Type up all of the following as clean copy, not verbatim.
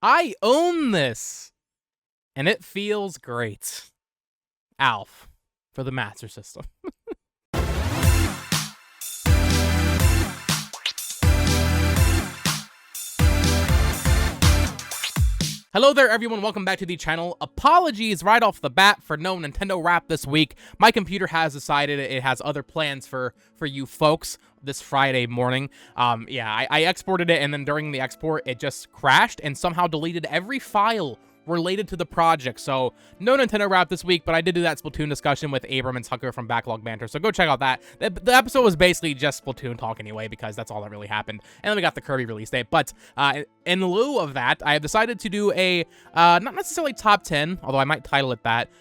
I own this, and it feels great. Alf for the Master System. Hello there, everyone. Welcome back to the channel. Apologies right off the bat for no Nintendo Wrap this week. My computer has decided it has other plans for you folks this Friday morning. I exported it, and then during the export, it just crashed and somehow deleted every file related to the project. So no Nintendo Wrap this week, but I did do that Splatoon discussion with Abram and Tucker from Backlog Banter, so go check out that. The episode was basically just Splatoon talk anyway, because that's all that really happened. And then we got the Kirby release date. But in lieu of that, I have decided to do a not necessarily top 10, although I might title it that,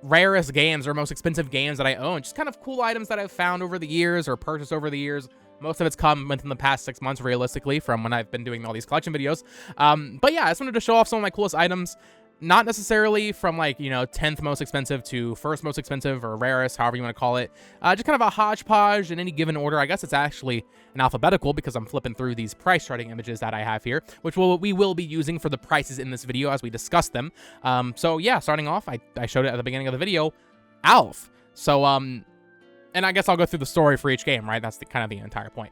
rarest games or most expensive games that I own. Just kind of cool items that I've found over the years or purchased over the years. Most of it's come within the past 6 months, realistically, from when I've been doing all these collection videos. But yeah, I just wanted to show off some of my coolest items. Not necessarily from, like, 10th most expensive to first most expensive or rarest, however you want to call it. Just kind of a hodgepodge in any given order. I guess it's actually an alphabetical because I'm flipping through these price charting images that I have here, which we will be using for the prices in this video as we discuss them. So yeah, starting off, I showed it at the beginning of the video, Alf. So, and I guess I'll go through the story for each game, right? That's kind of the entire point.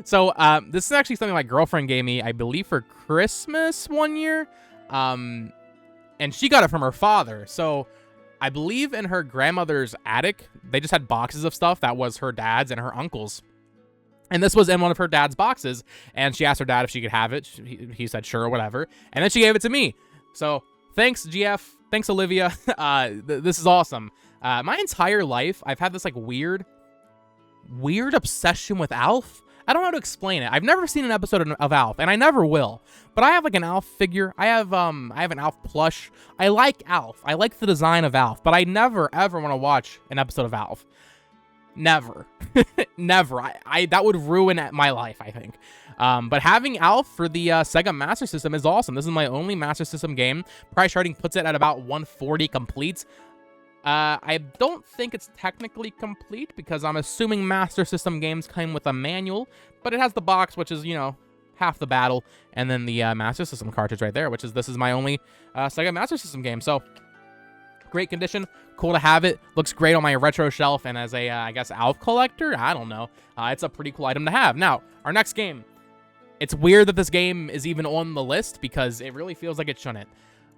This is actually something my girlfriend gave me, I believe, for Christmas one year. And she got it from her father. So I believe in her grandmother's attic, they just had boxes of stuff that was her dad's and her uncle's. And this was in one of her dad's boxes. And she asked her dad if she could have it. He said, sure, whatever. And then she gave it to me. So thanks, GF. Thanks, Olivia. This is awesome. My entire life, I've had this, like, weird obsession with Alf. I don't know how to explain it. I've never seen an episode of Alf, and I never will. But I have, like, an Alf figure. I have an Alf plush. I like Alf. I like the design of Alf, but I never, ever want to watch an episode of Alf. Never. Never. That would ruin my life, I think. But having Alf for the Sega Master System is awesome. This is my only Master System game. Price charting puts it at about 140 complete. I don't think it's technically complete because I'm assuming Master System games come with a manual, but it has the box, which is, half the battle, and then the Master System cartridge right there, this is my only Sega Master System game. So, great condition, cool to have it, looks great on my retro shelf, and as a, I guess, Alf collector, I don't know, it's a pretty cool item to have. Now, our next game, it's weird that this game is even on the list because it really feels like it shouldn't.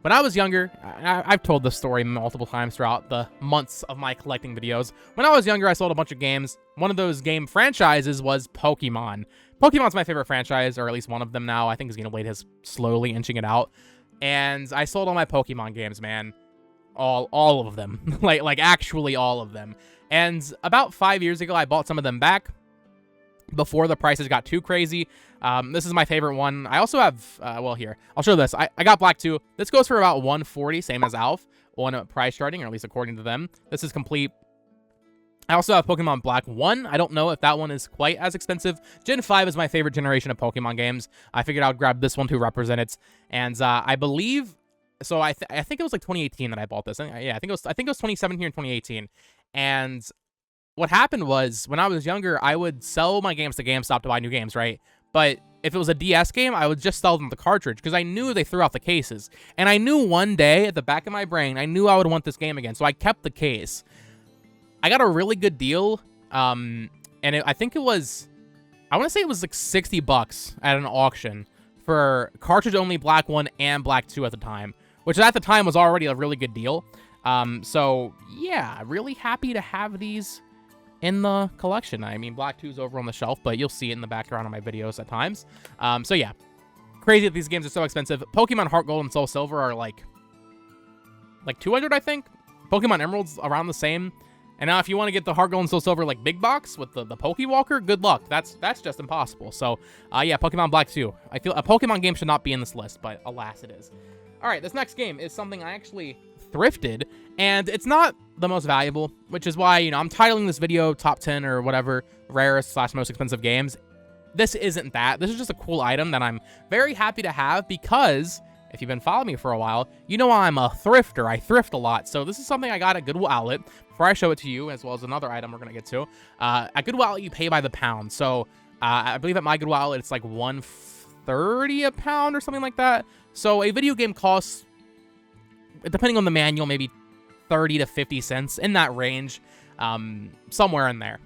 When I was younger, I've told this story multiple times throughout the months of my collecting videos. When I was younger, I sold a bunch of games. One of those game franchises was Pokemon. Pokemon's my favorite franchise, or at least one of them now. I think Xenoblade is slowly inching it out. And I sold all my Pokemon games, man. All of them. like actually all of them. And about 5 years ago, I bought some of them back before the prices got too crazy. This is my favorite one. I also have, well, here, I'll show this. I got Black 2. This goes for about 140, same as Alf, on price charting, or at least according to them. This is complete. I also have Pokemon Black 1. I don't know if that one is quite as expensive. Gen 5 is my favorite generation of Pokemon games. I figured I would grab this one to represent it. And I believe, so I think it was like 2018 that I bought this. Yeah, I think it was 2017 or 2018. And what happened was, when I was younger, I would sell my games to GameStop to buy new games, right? But if it was a DS game, I would just sell them the cartridge because I knew they threw out the cases. And I knew one day, at the back of my brain, I knew I would want this game again, so I kept the case. I got a really good deal, and I think it was, I want to say it was like $60 at an auction for cartridge-only Black 1 and Black 2 at the time, which at the time was already a really good deal. So, yeah, really happy to have these in the collection. I mean, Black 2's over on the shelf, but you'll see it in the background of my videos at times. So yeah, crazy that these games are so expensive. Pokemon Heart Gold and Soul Silver are like 200, I think. Pokemon Emerald's around the same. And now if you want to get the Heart Gold and Soul Silver, like, big box with the Pokewalker, good luck. That's just impossible. So, yeah, Pokemon Black 2. I feel a Pokemon game should not be in this list, but alas, it is. All right, this next game is something I actually thrifted, and it's not the most valuable, which is why, I'm titling this video top 10 or whatever, rarest / most expensive games. This isn't that. This is just a cool item that I'm very happy to have because if you've been following me for a while, you know I'm a thrifter. I thrift a lot. So this is something I got at Goodwill Outlet. Before I show it to you, as well as another item we're going to get to, at Goodwill Outlet, you pay by the pound. So I believe at my Goodwill Outlet, it's like $30 a pound or something like that. So a video game costs, depending on the manual, maybe 30 to 50 cents, in that range, somewhere in there.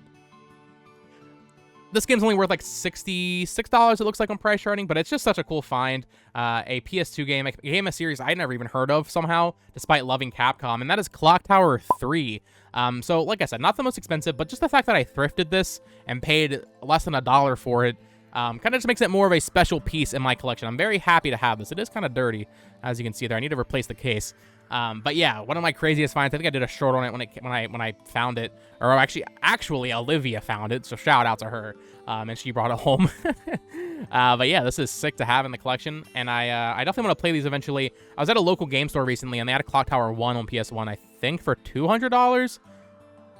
This game's only worth like $66, it looks like, on price charting, but it's just such a cool find. A PS2 game, a game, a series I'd never even heard of somehow, despite loving Capcom, and that is Clock Tower 3. So, like I said, not the most expensive, but just the fact that I thrifted this and paid less than $1 for it, kind of just makes it more of a special piece in my collection. I'm very happy to have this. It is kind of dirty, as you can see there. I need to replace the case. But yeah, one of my craziest finds. I think I did a short on it when I found it, or actually Olivia found it. So shout out to her, and she brought it home. But yeah, this is sick to have in the collection, and I definitely want to play these eventually. I was at a local game store recently, and they had a Clock Tower 1 on PS1, I think for $200.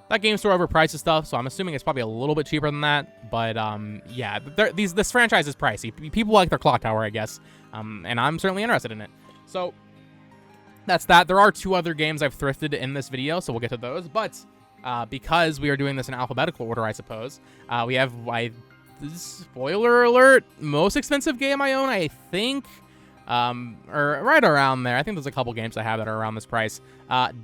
That game store overprices stuff, so I'm assuming it's probably a little bit cheaper than that. But yeah, this franchise is pricey. People like their Clock Tower, I guess, and I'm certainly interested in it. So that's that. There are 2 other games I've thrifted in this video, so we'll get to those. But because we are doing this in alphabetical order, I suppose, we have, spoiler alert, most expensive game I own, I think, or right around there. I think there's a couple games I have that are around this price.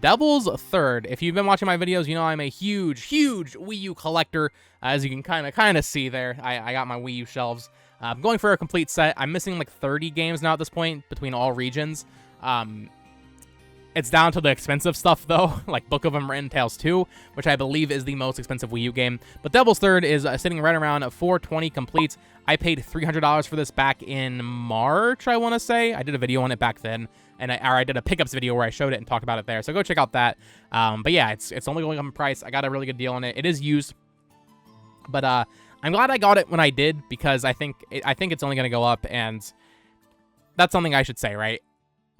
Devil's Third. If you've been watching my videos, you know I'm a huge Wii U collector, as you can kind of see there. I got my Wii U shelves. I'm going for a complete set. I'm missing like 30 games now at this point between all regions. It's down to the expensive stuff, though, like Book of Unwritten Tales 2, which I believe is the most expensive Wii U game. But Devil's Third is sitting right around $420 complete. I paid $300 for this back in March, I want to say. I did a video on it back then, and I did a pickups video where I showed it and talked about it there. So go check out that. But yeah, it's only going up in price. I got a really good deal on it. It is used, but I'm glad I got it when I did, because I think it's only going to go up, and that's something I should say, right?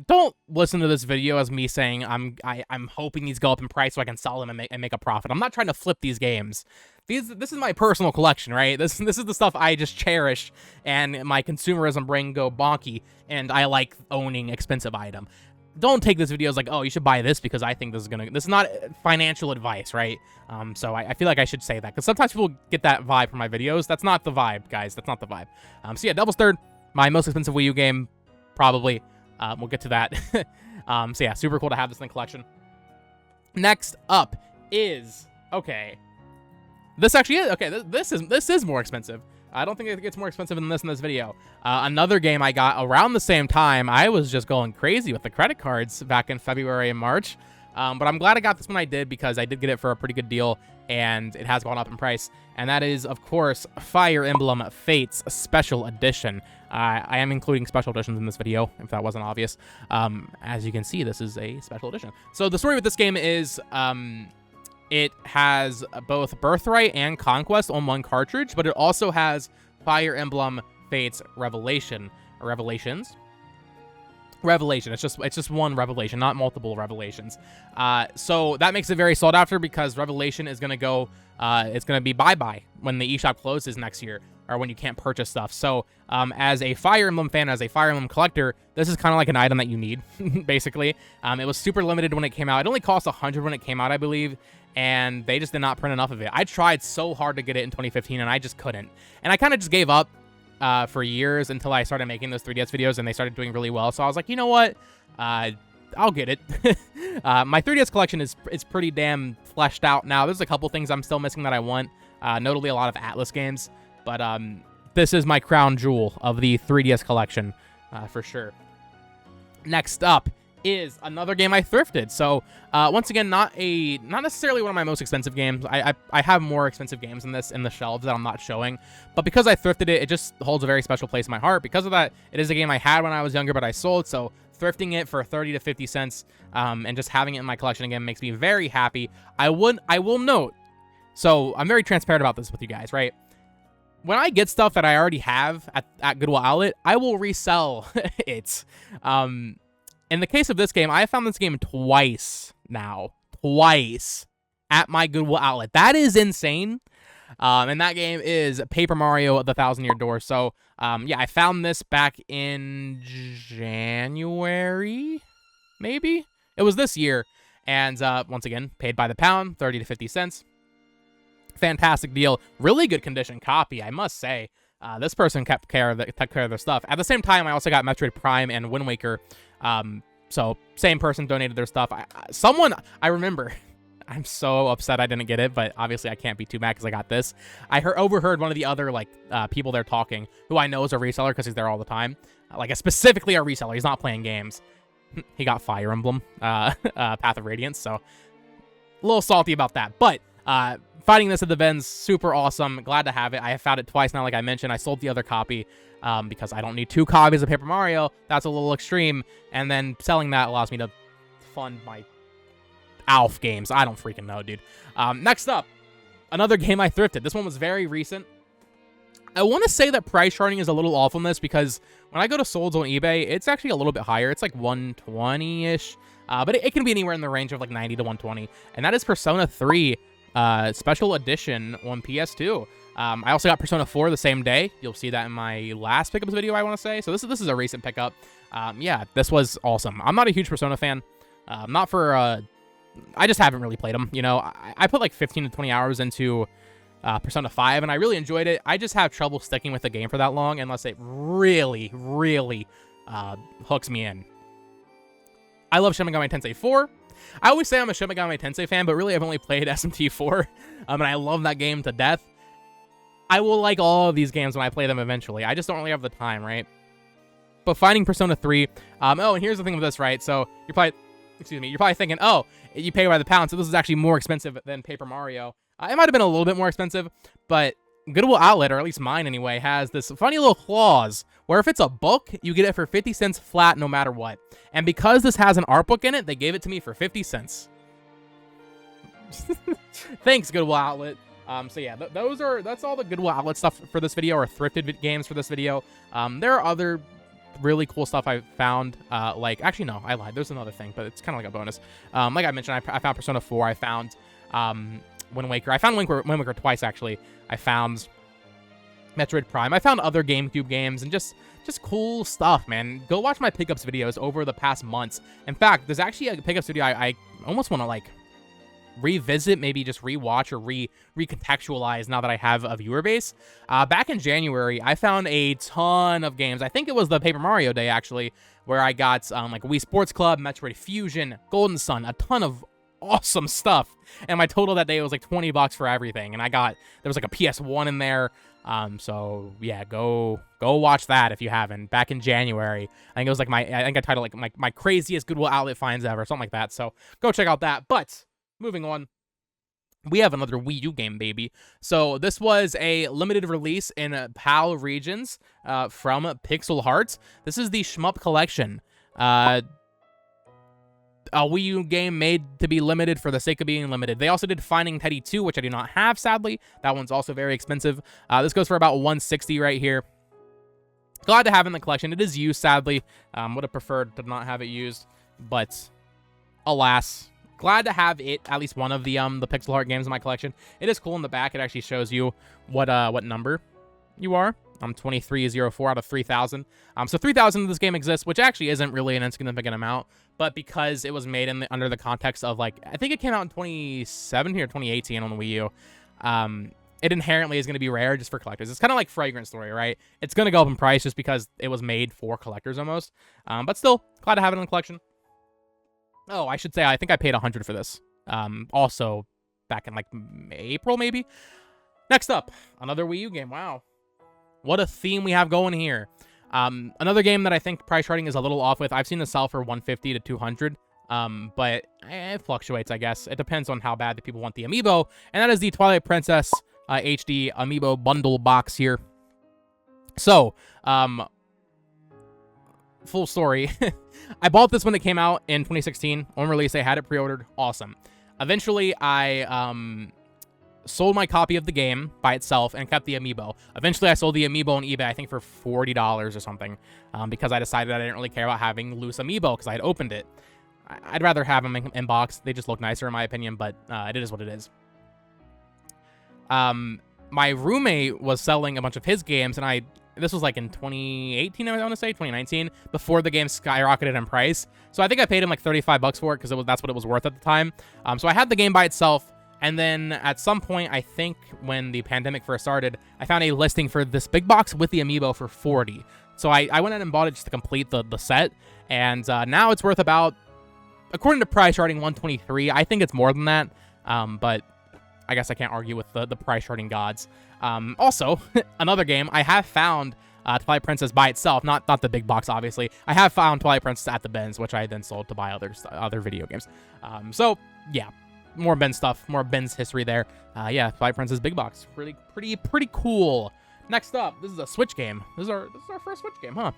Don't listen to this video as me saying I'm hoping these go up in price so I can sell them and make a profit. I'm not trying to flip these games. This is my personal collection, right? This is the stuff I just cherish, and my consumerism brain go bonky, and I like owning expensive item. Don't take this video as like, oh, you should buy this because I think this is not financial advice, right? So I feel like I should say that, because sometimes people get that vibe from my videos. That's not the vibe, guys. That's not the vibe. So yeah, Devil's Third, my most expensive Wii U game, probably. We'll get to that. So yeah, super cool to have this in the collection. Next up is, okay, this actually is, okay, this is more expensive. I don't think it gets more expensive than this in this video. Another game I got around the same time. I was just going crazy with the credit cards back in February and March. But I'm glad I got this when I did, because I did get it for a pretty good deal, and it has gone up in price. And that is, of course, Fire Emblem Fates Special Edition. I am including special editions in this video, if that wasn't obvious. As you can see, this is a special edition. So the story with this game is, it has both Birthright and Conquest on one cartridge, but it also has Fire Emblem Fates Revelations. Revelation. It's just one revelation, not multiple revelations. So that makes it very sought after, because Revelation is gonna go. It's gonna be bye-bye when the eShop closes next year, or when you can't purchase stuff. So as a Fire Emblem fan, as a Fire Emblem collector, this is kind of like an item that you need, basically. It was super limited when it came out. It only cost $100 when it came out, I believe, and they just did not print enough of it. I tried so hard to get it in 2015, and I just couldn't. And I kind of just gave up for years until I started making those 3DS videos, and they started doing really well. So I was like, you know what? I'll get it. My 3DS collection is pretty damn fleshed out now. There's a couple things I'm still missing that I want, notably a lot of Atlas games. But this is my crown jewel of the 3DS collection, for sure. Next up is another game I thrifted. So once again, not necessarily one of my most expensive games. I have more expensive games in the shelves that I'm not showing, but because I thrifted it, it just holds a very special place in my heart. Because of that, it is a game I had when I was younger, but I sold. So thrifting it for 30 to 50 cents and just having it in my collection again makes me very happy. I will note, so I'm very transparent about this with you guys, right? When I get stuff that I already have at Goodwill Outlet, I will resell it. In the case of this game, I have found this game twice now. Twice at my Goodwill Outlet. That is insane. And that game is Paper Mario: The Thousand-Year Door. So, yeah, I found this back in January, maybe? It was this year. And once again, paid by the pound, 30 to 50 cents. Fantastic deal. Really good condition copy, I must say. This person took care of their stuff. At the same time, I also got Metroid Prime and Wind Waker. So same person donated their stuff. I remember. I'm so upset I didn't get it, but obviously I can't be too mad because I got this. I overheard one of the other people there talking, who I know is a reseller because he's there all the time. Specifically a reseller. He's not playing games. He got Fire Emblem, Path of Radiance, so a little salty about that. But finding this at the Vens, super awesome. Glad to have it. I have found it twice now, like I mentioned. I sold the other copy because I don't need 2 copies of Paper Mario. That's a little extreme. And then selling that allows me to fund my ALF games. I don't freaking know, dude. Next up, another game I thrifted. This one was very recent. I want to say that price charting is a little off on this because when I go to solds on eBay, it's actually a little bit higher. It's like 120-ish, but it can be anywhere in the range of like 90 to 120. And that is Persona 3 Special Edition on PS2. I also got Persona 4 the same day. You'll see that in my last pickups video, I want to say. So this is a recent pickup. Yeah, this was awesome. I'm not a huge Persona fan. Not for... I just haven't really played them, you know. I put like 15 to 20 hours into Persona 5, and I really enjoyed it. I just have trouble sticking with the game for that long unless it really, really hooks me in. I love Shin Megami Tensei 4. I always say I'm a Shin Megami Tensei fan, but really I've only played SMT4, and I love that game to death. I will like all of these games when I play them eventually. I just don't really have the time, right? But finding Persona 3, oh, and here's the thing with this, right? So you're probably thinking, oh, you pay by the pound, so this is actually more expensive than Paper Mario. It might have been a little bit more expensive, but Goodwill Outlet, or at least mine anyway, has this funny little clause where if it's a book, you get it for 50 cents flat no matter what. And because this has an art book in it, they gave it to me for 50 cents. Thanks, Goodwill Outlet. So yeah, that's all the Goodwill Outlet stuff for this video, or thrifted games for this video. There are other really cool stuff I found, actually no, I lied, there's another thing, but it's kind of like a bonus. Like I mentioned, I found Persona 4, I found Wind Waker, I found Wind Waker twice actually, I found Metroid Prime, I found other GameCube games, and just cool stuff, man. Go watch my pickups videos over the past months. In fact, there's actually a pickups video I almost want to revisit, maybe just rewatch or recontextualize now that I have a viewer base. Back in January, I found a ton of games. I think it was the Paper Mario Day, actually, where I got Wii Sports Club, Metroid Fusion, Golden Sun, a ton of awesome stuff. And my total that day was like 20 bucks for everything. And there was like a PS1 in there. So yeah, go watch that if you haven't. Back in January, I think it was I think I titled my craziest Goodwill Outlet finds ever, something like that. So go check out that. But moving on, we have another Wii U game, baby. So this was a limited release in PAL regions from Pixel Hearts. This is the Smup Collection. A Wii U game made to be limited for the sake of being limited. They also did Finding Teddy 2, which I do not have, sadly. That one's also very expensive. This goes for about $160 right here. Glad to have it in the collection. It is used, sadly. Would have preferred to not have it used, but alas. Glad to have it, at least one of the Pixel Heart games in my collection. It is cool in the back. It actually shows you what number you are. I'm 2304 out of 3,000. So 3,000 of this game exists, which actually isn't really an insignificant amount, but because it was made under the context of I think it came out in 2017 or 2018 on the Wii U. It inherently is going to be rare just for collectors. It's kind of like Fragrant Story, right? It's going to go up in price just because it was made for collectors almost. But still, glad to have it in the collection. Oh, I should say, I think I paid $100 for this. Also, back in April, maybe. Next up, another Wii U game. Wow. What a theme we have going here. Another game that I think price charting is a little off with. I've seen this sell for $150 to $200. But it fluctuates, I guess. It depends on how bad the people want the amiibo. And that is the Twilight Princess HD amiibo bundle box here. So, full story. I bought this when it came out in 2016. On release, I had it pre-ordered. Awesome. Eventually, I sold my copy of the game by itself and kept the amiibo. Eventually, I sold the amiibo on eBay, I think for $40 or something, because I decided I didn't really care about having loose amiibo because I had opened it. I'd rather have them in box. They just look nicer in my opinion, but it is what it is. My roommate was selling a bunch of his games, and this was in 2018, I want to say, 2019, before the game skyrocketed in price. So I think I paid him $35 for it because that's what it was worth at the time. So I had the game by itself. And then at some point, I think when the pandemic first started, I found a listing for this big box with the amiibo for 40. So I went ahead and bought it just to complete the set. And now it's worth about, according to price charting, 123. I think it's more than that. But I guess I can't argue with the price charting gods. Also, another game, I have found Twilight Princess by itself, not the big box, obviously. I have found Twilight Princess at the bins, which I then sold to buy other video games. So, yeah. More Ben stuff, more Ben's history there. Yeah, Twilight Princess big box, pretty cool. Next up, this is a Switch game. This is our first Switch game, huh?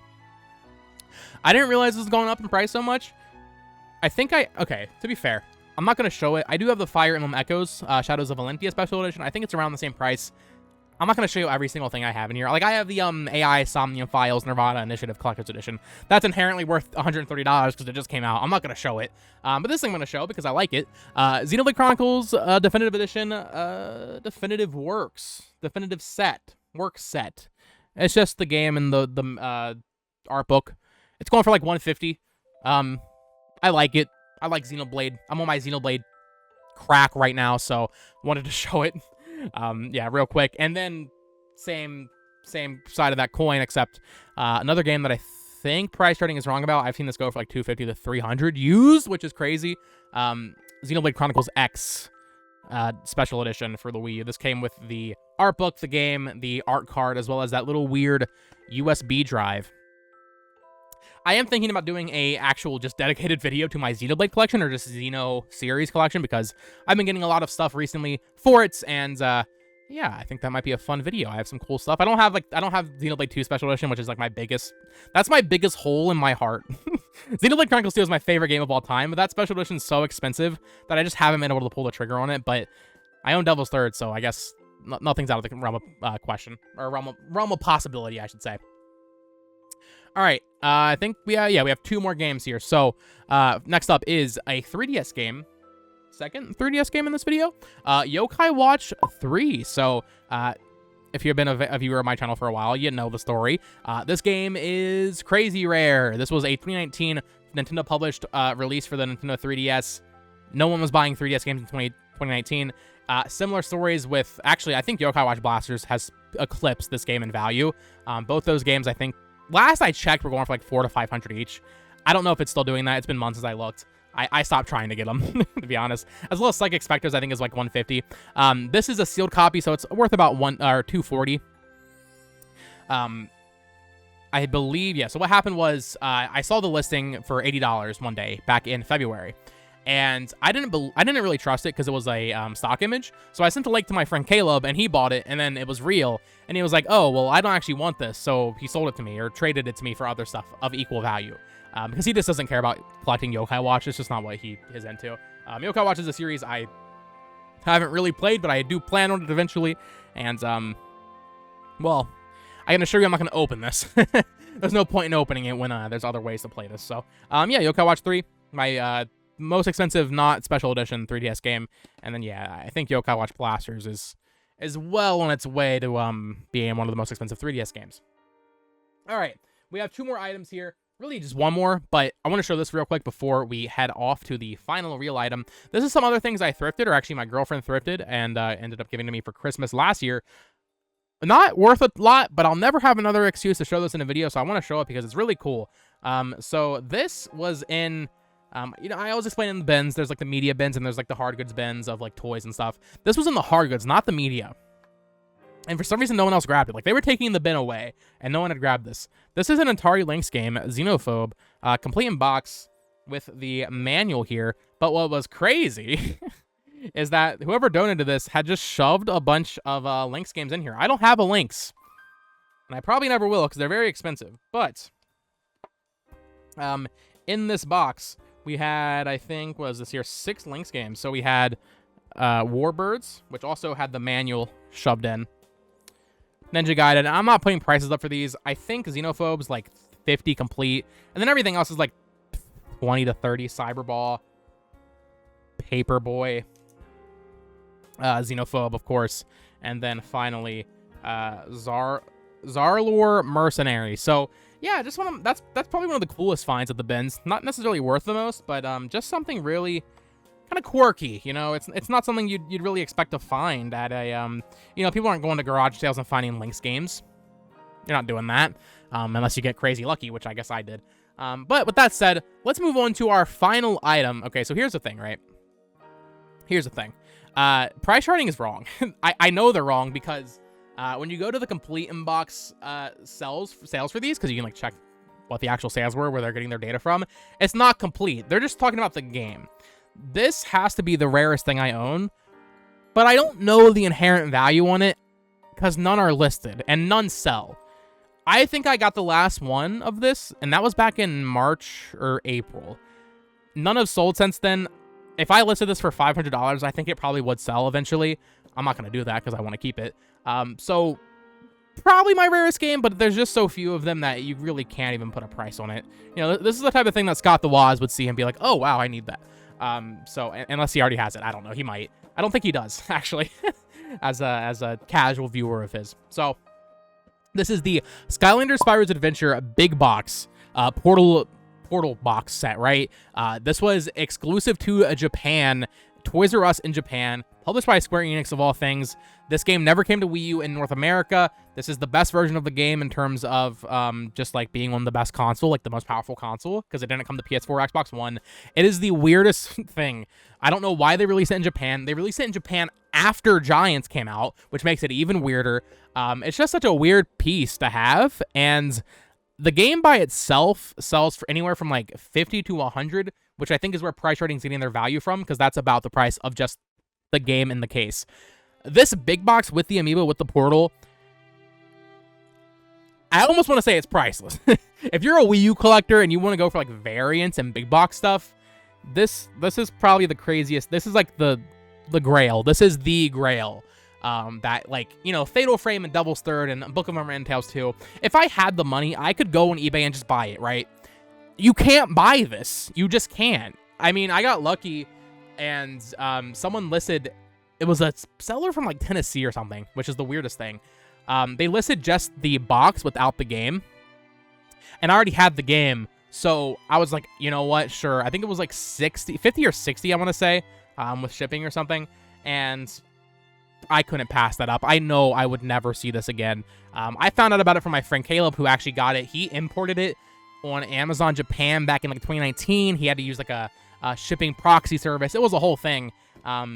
I didn't realize this was going up in price so much. Okay, to be fair, I'm not gonna show it. I do have the Fire Emblem Echoes, Shadows of Valentia Special Edition. I think it's around the same price. I'm not going to show you every single thing I have in here. Like, I have the AI Somnium Files Nirvana Initiative Collector's Edition. That's inherently worth $130 because it just came out. I'm not going to show it. But this thing I'm going to show because I like it. Xenoblade Chronicles Definitive Edition, Definitive Set. Works Set. It's just the game and the art book. It's going for like $150. I like it. I like Xenoblade. I'm on my Xenoblade crack right now, so wanted to show it. Yeah, real quick. And then same side of that coin, except another game that I think price charting is wrong about. I've seen this go for like $250 to $300 used, which is crazy. Xenoblade Chronicles X special edition for the Wii U. This came with the art book, the game, the art card, as well as that little weird USB drive. I am thinking about doing a actual just dedicated video to my Xenoblade collection or just Xeno series collection because I've been getting a lot of stuff recently for it, and yeah, I think that might be a fun video. I have some cool stuff. I don't have Xenoblade 2 Special Edition, which is like that's my biggest hole in my heart. Xenoblade Chronicles 2 is my favorite game of all time, but that Special Edition is so expensive that I just haven't been able to pull the trigger on it. But I own Devil's Third, so I guess nothing's out of the realm of question, or realm of possibility, I should say. All right, I think we have two more games here. So next up is a 3DS game. Second 3DS game in this video, Yokai Watch 3. So if you've been a viewer of my channel for a while, you know the story. This game is crazy rare. This was a 2019 Nintendo published release for the Nintendo 3DS. No one was buying 3DS games in 2019. Similar stories with, actually, I think Yokai Watch Blasters has eclipsed this game in value. Both those games, I think, last I checked, were going for like $400 to $500 each. I don't know if it's still doing that. It's been months since I looked. I stopped trying to get them, to be honest. As well as Psychic Spectres, I think, is like $150. This is a sealed copy, so it's worth about $240. I believe, yeah. So what happened was I saw the listing for $80 one day back in February. And I didn't really trust it because it was a stock image. So I sent a link to my friend Caleb, and he bought it, and then it was real. And he was like, oh, well, I don't actually want this. So he sold it to me or traded it to me for other stuff of equal value. Because he just doesn't care about collecting Yokai Watch. It's just not what he is into. Yokai Watch is a series I haven't really played, but I do plan on it eventually. And, well, I can assure you I'm not going to open this. There's no point in opening it when there's other ways to play this. So, yeah, Yokai Watch 3, my most expensive, not special edition 3DS game. And then, yeah, I think Yokai Watch Blasters is well on its way to being one of the most expensive 3DS games. All right, we have two more items here. Really just one more, but I want to show this real quick before we head off to the final real item. This is some other things I thrifted, or actually my girlfriend thrifted and ended up giving to me for Christmas last year. Not worth a lot, but I'll never have another excuse to show this in a video, so I want to show it because it's really cool. So this was in, you know, I always explain in the bins, there's like the media bins and there's like the hard goods bins of like toys and stuff. This was in the hard goods, not the media. And for some reason, no one else grabbed it. Like, they were taking the bin away, and no one had grabbed this. This is an Atari Lynx game, Xenophobe, complete in box with the manual here. But what was crazy is that whoever donated this had just shoved a bunch of Lynx games in here. I don't have a Lynx, and I probably never will because they're very expensive. But in this box, we had, I think, what was this here, 6 Lynx games. So we had Warbirds, which also had the manual shoved in. Ninja Gaiden. I'm not putting prices up for these. I think Xenophobe's like 50 complete. And then everything else is like 20 to 30. Cyberball. Paperboy. Xenophobe, of course. And then finally, Zarlor Mercenary. So, yeah, just that's probably one of the coolest finds at the bins. Not necessarily worth the most, but just something really quirky, you know. It's not something you'd really expect to find at a you know, people aren't going to garage sales and finding Link's games. You're not doing that unless you get crazy lucky, which I guess I did. But with that said, let's move on to our final item. Okay, so here's the thing, right? Here's the thing. Price charting is wrong. I know they're wrong because when you go to the complete inbox sales for these, because you can like check what the actual sales were, where they're getting their data from, it's not complete. They're just talking about the game. This has to be the rarest thing I own, but I don't know the inherent value on it because none are listed and none sell. I think I got the last one of this, and that was back in March or April. None have sold since then. If I listed this for $500, I think it probably would sell eventually. I'm not going to do that because I want to keep it. So probably my rarest game, but there's just so few of them that you really can't even put a price on it. You know, this is the type of thing that Scott the Woz would see and be like, oh, wow, I need that. So unless he already has it, I don't know. He might. I don't think he does, actually, as a casual viewer of his. So this is the Skylanders Spyro's Adventure big box portal box set, right? This was exclusive to Japan, Toys R Us in Japan, published by Square Enix of all things. This game never came to Wii U in North America. This is the best version of the game in terms of just like being on the best console, like the most powerful console, because it didn't come to PS4 or Xbox One. It is the weirdest thing. I don't know why they released it in Japan. They released it in Japan after Giants came out, which makes it even weirder. It's just such a weird piece to have, and the game by itself sells for anywhere from like 50 to 100, which I think is where price rating's getting their value from, because that's about the price of just the game in the case. This big box with the amiibo, with the portal, I almost want to say it's priceless. If you're a Wii U collector and you want to go for like variants and big box stuff, this is probably the craziest. This is like the grail. This is the grail. That, like, you know, Fatal Frame and Devil's Third and Book of Unwritten Tales 2, if I had the money, I could go on eBay and just buy it, right? You can't buy this. You just can't. I mean, I got lucky, and someone listed, it was a seller from, like, Tennessee or something, which is the weirdest thing. They listed just the box without the game, and I already had the game, so I was like, you know what, sure. I think it was, like, 50 or 60, I want to say, with shipping or something, and I couldn't pass that up. I know I would never see this again. I found out about it from my friend Caleb, who actually got it. He imported it on Amazon Japan back in like 2019. He had to use like a shipping proxy service. It was a whole thing.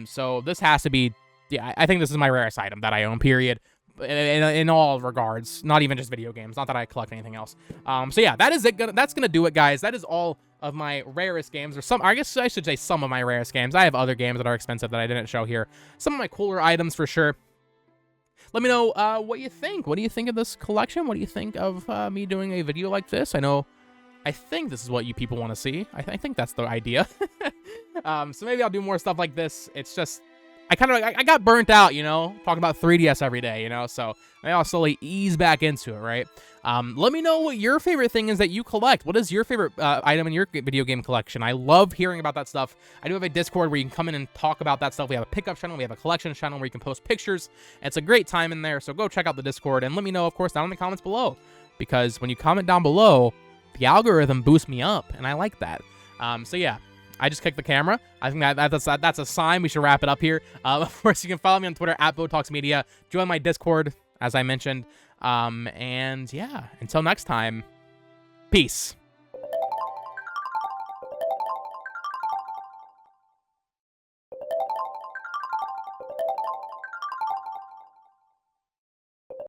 So this has to be, yeah, I think this is my rarest item that I own, period. In all regards, not even just video games. Not that I collect anything else. So yeah, that is it. That's gonna do it, guys. That is all of my rarest games, or some, I guess I should say some of my rarest games. I have other games that are expensive that I didn't show here. Some of my cooler items for sure. Let me know what you think. What do you think of this collection? What do you think of me doing a video like this? I think this is what you people want to see. I think that's the idea. So maybe I'll do more stuff like this. It's just, I got burnt out, you know, talking about 3DS every day, you know, so maybe I'll slowly ease back into it, right? Let me know what your favorite thing is that you collect. What is your favorite item in your video game collection? I love hearing about that stuff. I do have a Discord where you can come in and talk about that stuff. We have a pickup channel. We have a collection channel where you can post pictures. It's a great time in there, so go check out the Discord, and let me know, of course, down in the comments below, because when you comment down below, the algorithm boosts me up, and I like that. So yeah. I just kicked the camera. I think that's a sign we should wrap it up here. Of course, you can follow me on Twitter at BotoxMedia. Join my Discord, as I mentioned. And yeah, until next time, peace.